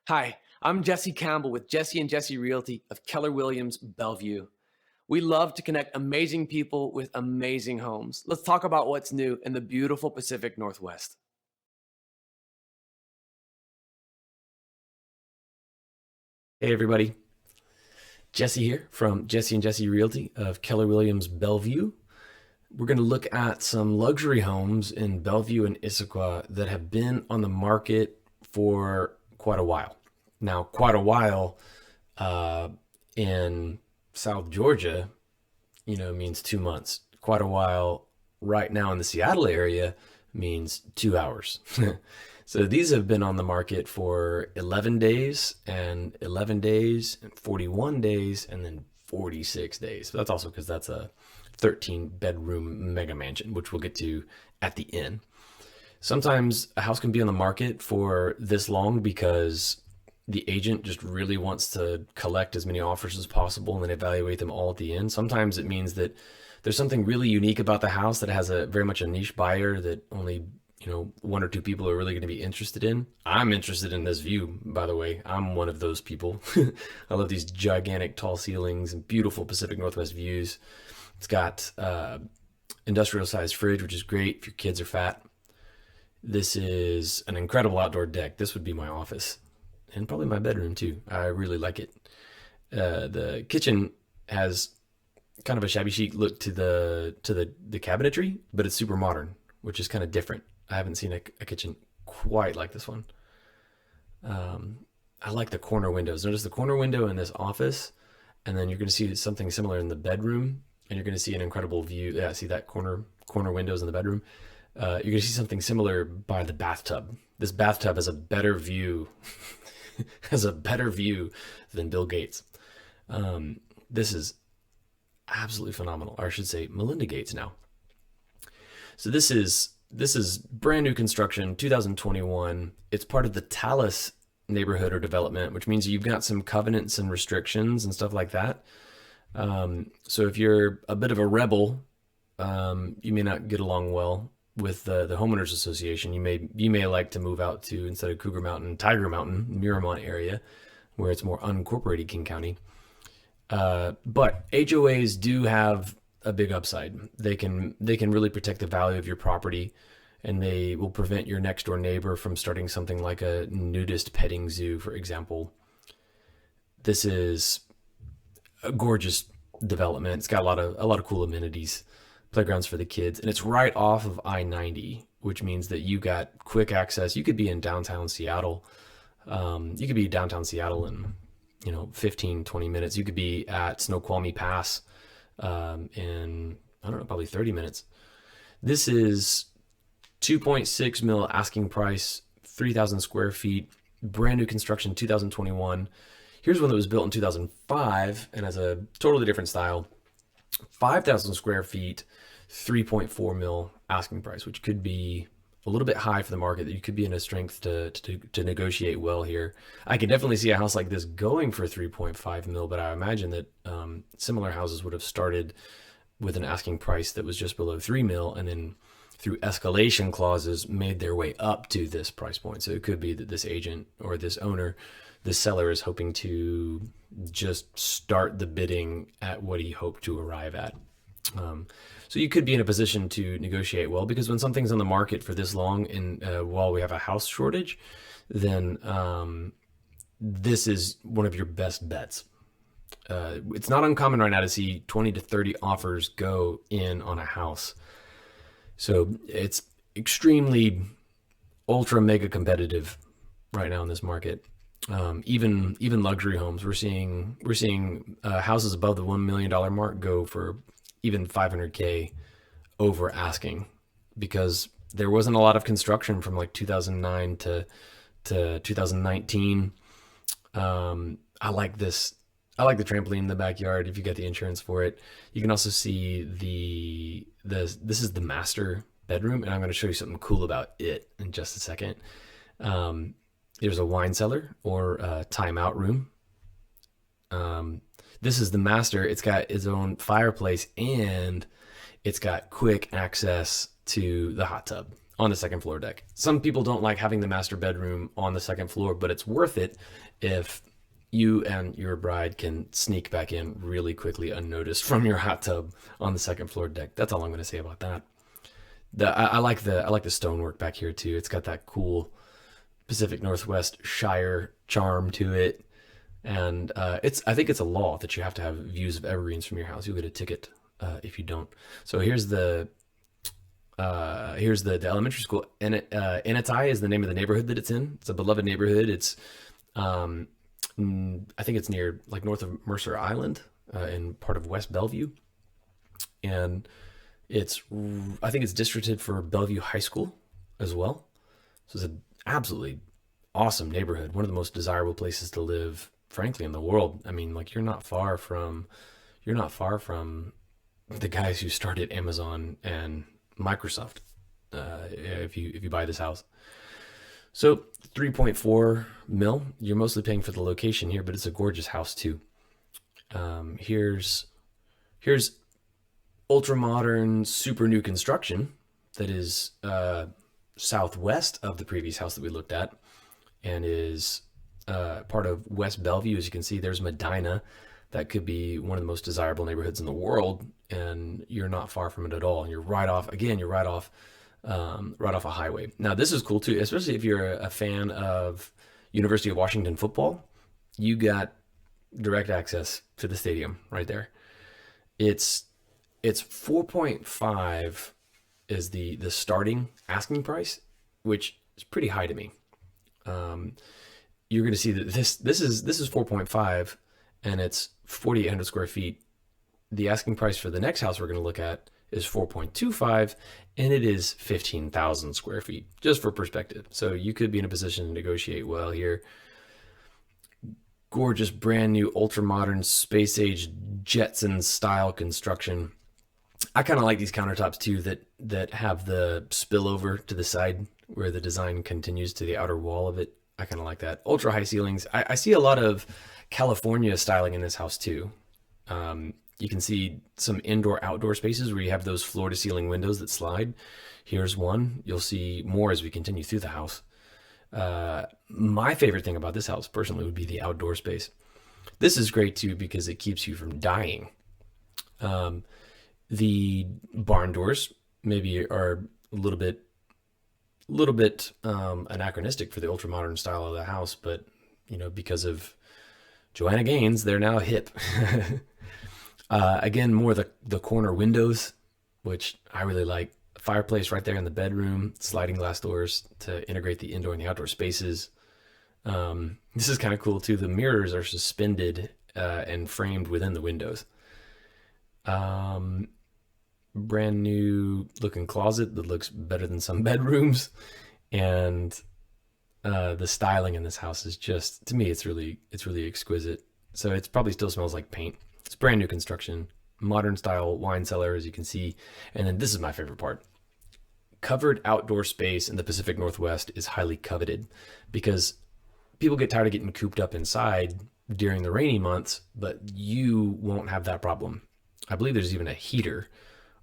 Hi, I'm Jesse Campbell with Jessi and Jessi Realty of Keller Williams, Bellevue. We love to connect amazing people with amazing homes. Let's talk about what's new in the beautiful Pacific Northwest. Hey everybody, Jesse here from Jessi and Jessi Realty of Keller Williams Bellevue. We're going to look at some luxury homes in Bellevue and Issaquah that have been on the market for quite a while. Now, quite a while in South Georgia, means 2 months. Quite a while right now in the Seattle area means 2 hours. So these have been on the market for 11 days and 11 days and 41 days and then 46 days. But that's also because that's a 13 bedroom mega mansion, which we'll get to at the end. Sometimes a house can be on the market for this long because the agent just really wants to collect as many offers as possible and then evaluate them all at the end. Sometimes it means that there's something really unique about the house that has a very much a niche buyer that only one or two people are really going to be interested in. I'm interested in this view, by the way. I'm one of those people. I love these gigantic tall ceilings and beautiful Pacific Northwest views. It's got industrial sized fridge, which is great if your kids are fat. This is an incredible outdoor deck. This would be my office and probably my bedroom too. I really like it. The kitchen has kind of a shabby chic look to the cabinetry, but it's super modern, which is kind of different. I haven't seen a kitchen quite like this one. I like the corner windows. Notice the corner window in this office, and then you're going to see something similar in the bedroom, and you're going to see an incredible view. Yeah, see that corner windows in the bedroom. You're going to see something similar by the bathtub. This bathtub has a better view, has a better view than Bill Gates. This is absolutely phenomenal, or I should say Melinda Gates now. So this is brand new construction, 2021. It's part of the Talus neighborhood or development, which means you've got some covenants and restrictions and stuff like that. So if you're a bit of a rebel, you may not get along well with the homeowners association. You may like to move out to, instead of Cougar Mountain, Tiger Mountain, Miramont area, where it's more unincorporated King County. But HOAs do have a big upside. They can really protect the value of your property, and they will prevent your next door neighbor from starting something like a nudist petting zoo, for example. This is a gorgeous development. It's got a lot of cool amenities, playgrounds for the kids, and it's right off of I-90, which means that you got quick access. You could be in downtown Seattle. You could be downtown Seattle in 15, 20 minutes. You could be at Snoqualmie Pass in, I don't know, probably 30 minutes. This is 2.6 mil asking price, 3,000 square feet, brand new construction, 2021. Here's one that was built in 2005 and has a totally different style. 5,000 square feet, 3.4 mil asking price, which could be a little bit high for the market. That you could be in a strength to negotiate well here. I can definitely see a house like this going for 3.5 mil, but I imagine that similar houses would have started with an asking price that was just below 3 mil, and then through escalation clauses made their way up to this price point. So it could be that this agent or this owner, this seller, is hoping to just start the bidding at what he hoped to arrive at. So you could be in a position to negotiate well, because when something's on the market for this long and while we have a house shortage, then this is one of your best bets. It's not uncommon right now to see 20 to 30 offers go in on a house. So it's extremely ultra mega competitive right now in this market. Even luxury homes, we're seeing houses above the $1 million mark go for even 500K over asking, because there wasn't a lot of construction from like 2009 to 2019. I like this. I like the trampoline in the backyard if you get the insurance for it. You can also see this is the master bedroom, and I'm going to show you something cool about it in just a second. There's a wine cellar or a timeout room. This is the master. It's got its own fireplace, and it's got quick access to the hot tub. on the second floor deck. Some people don't like having the master bedroom on the second floor, but it's worth it if you and your bride can sneak back in really quickly unnoticed from your hot tub on the second floor deck. That's all I'm going to say about that. I like the stonework back here too. It's got that cool Pacific Northwest Shire charm to it, and I think it's a law that you have to have views of evergreens from your house. You'll get a ticket if you don't. So here's the elementary school. Initai is the name of the neighborhood that it's in. It's a beloved neighborhood. It's I think it's near like north of Mercer Island in part of West Bellevue, and I think it's districted for Bellevue High School as well. So it's an absolutely awesome neighborhood, one of the most desirable places to live, frankly, in the world. I mean, like you're not far from the guys who started Amazon and Microsoft. If you buy this house. So 3.4 mil, you're mostly paying for the location here, but it's a gorgeous house too. Here's ultra modern, super new construction that is southwest of the previous house that we looked at, and is part of West Bellevue. As you can see, there's Medina. That could be one of the most desirable neighborhoods in the world, and you're not far from it at all. And you're right off a highway. Now this is cool too, especially if you're a fan of University of Washington football. You got direct access to the stadium right there. It's 4.5 is the starting asking price, which is pretty high to me. You're going to see that this is 4.5, and it's 4,800 square feet. The asking price for the next house we're going to look at is 4.25, and it is 15,000 square feet, just for perspective. So you could be in a position to negotiate well here. Gorgeous, brand new, ultra modern, space age Jetson style construction. I kind of like these countertops too that have the spillover to the side where the design continues to the outer wall of it. I kind of like that. Ultra high ceilings. I see a lot of California styling in this house too. You can see some indoor outdoor spaces where you have those floor to ceiling windows that slide. Here's one. You'll see more as we continue through the house. My favorite thing about this house personally would be the outdoor space. This is great too because it keeps you from dying. The barn doors maybe are a little bit anachronistic for the ultra modern style of the house, but because of Joanna Gaines, they're now hip. Again, more the corner windows, which I really like. Fireplace right there in the bedroom, sliding glass doors to integrate the indoor and the outdoor spaces. This is kind of cool too. The mirrors are suspended and framed within the windows. Brand new looking closet that looks better than some bedrooms, and the styling in this house is just, to me, it's really exquisite. So it probably still smells like paint. It's brand new construction, modern style wine cellar, as you can see. And then this is my favorite part. Covered outdoor space in the Pacific Northwest is highly coveted because people get tired of getting cooped up inside during the rainy months, but you won't have that problem. I believe there's even a heater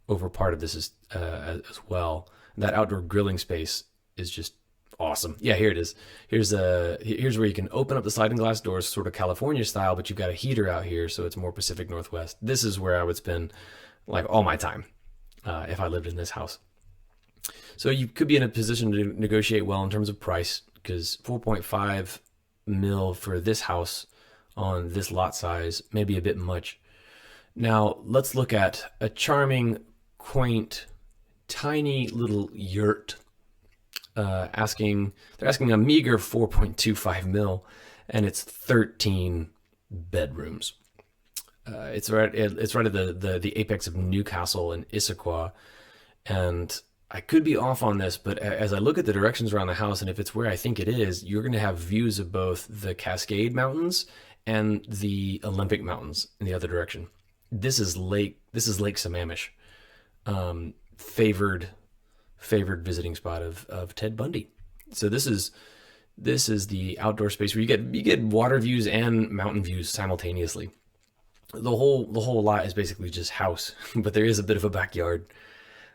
over part of this as well. That outdoor grilling space is just awesome. Yeah, here it is. Here's where you can open up the sliding glass doors, sort of California style, but you've got a heater out here, so it's more Pacific Northwest. This is where I would spend like all my time if I lived in this house. So you could be in a position to negotiate well in terms of price, because 4.5 mil for this house on this lot size may be a bit much. Now let's look at a charming, quaint, tiny little yurt. They're asking a meager 4.25 mil, and it's 13 bedrooms. It's right at the apex of Newcastle and Issaquah, and I could be off on this, but as I look at the directions around the house, and if it's where I think it is, you're going to have views of both the Cascade Mountains and the Olympic Mountains in the other direction. This is Lake Sammamish, favored visiting spot of Ted Bundy. So this is the outdoor space where you get water views and mountain views simultaneously. The whole lot is basically just house, but there is a bit of a backyard.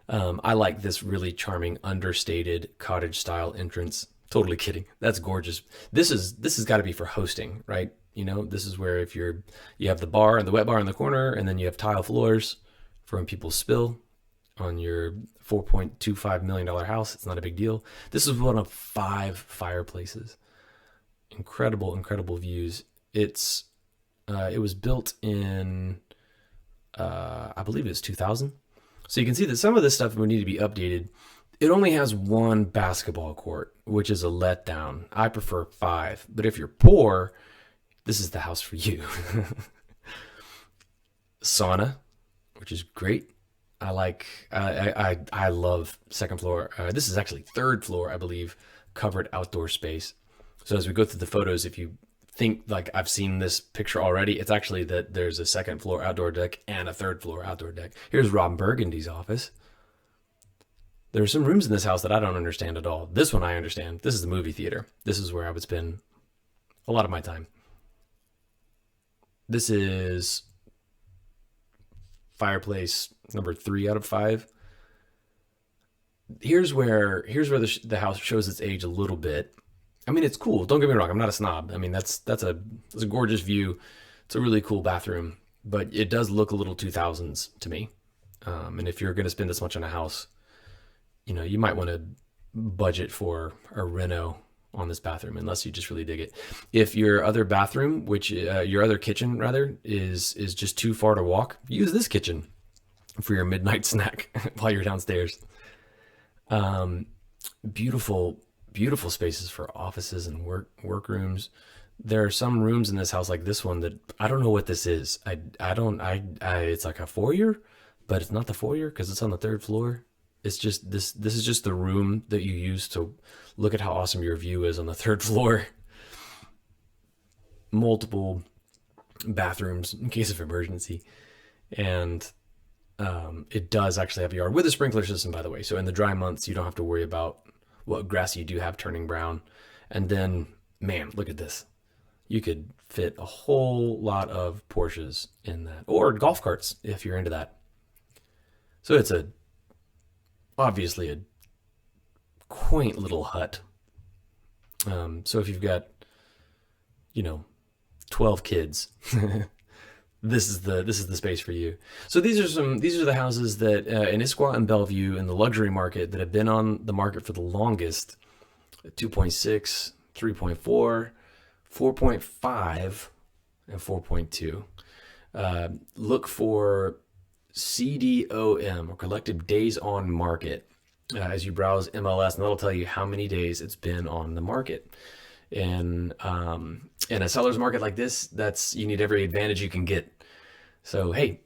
I like this really charming, understated cottage style entrance. Totally kidding. That's gorgeous. This has got to be for hosting, right? You know, this is where if you have the bar and the wet bar in the corner, and then you have tile floors for when people spill on your $4.25 million house. It's not a big deal. This is one of 5 fireplaces. Incredible, incredible views. It was built in I believe it's 2000. So you can see that some of this stuff would need to be updated. It only has 1 basketball court, which is a letdown. I prefer 5, but if you're poor, this is the house for you. Sauna, which is great. I love second floor. This is actually 3rd floor, I believe, covered outdoor space. So as we go through the photos, if you think like I've seen this picture already, it's actually that there's a 2nd floor outdoor deck and a 3rd floor outdoor deck. Here's Rob Burgundy's office. There are some rooms in this house that I don't understand at all. This one I understand. This is the movie theater. This is where I would spend a lot of my time. This is fireplace number 3 out of 5. Here's where the house shows its age a little bit. I mean, it's cool. Don't get me wrong. I'm not a snob. I mean, that's a gorgeous view. It's a really cool bathroom, but it does look a little 2000s to me. And if you're going to spend this much on a house, you know, you might want to budget for a reno on this bathroom, unless you just really dig it. If your other bathroom, your other kitchen rather, is just too far to walk, use this kitchen for your midnight snack while you're downstairs. Beautiful spaces for offices and workrooms. There are some rooms in this house like this one that I don't know what this is. It's like a foyer, but it's not the foyer because it's on the 3rd floor. It's just this is just the room that you use to look at how awesome your view is on the 3rd floor. Multiple bathrooms in case of emergency. And it does actually have a yard with a sprinkler system, by the way. So in the dry months, you don't have to worry about what grass you do have turning brown. And then, man, look at this. You could fit a whole lot of Porsches in that, or golf carts if you're into that. So it's obviously a quaint little hut. So if you've got, 12 kids, this is the space for you. So these are the houses that in Issaquah and Bellevue in the luxury market that have been on the market for the longest. 2.6, 3.4, 4.5, and 4.2. Look for CDOM, or collective days on market, as you browse MLS, and that'll tell you how many days it's been on the market. In a seller's market like this, you need every advantage you can get. So hey,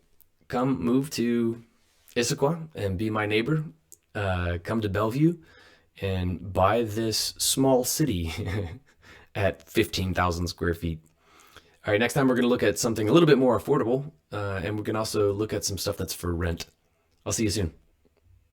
come move to Issaquah and be my neighbor. Come to Bellevue and buy this small city at 15,000 square feet. All right, next time we're going to look at something a little bit more affordable, and we can also look at some stuff that's for rent. I'll see you soon.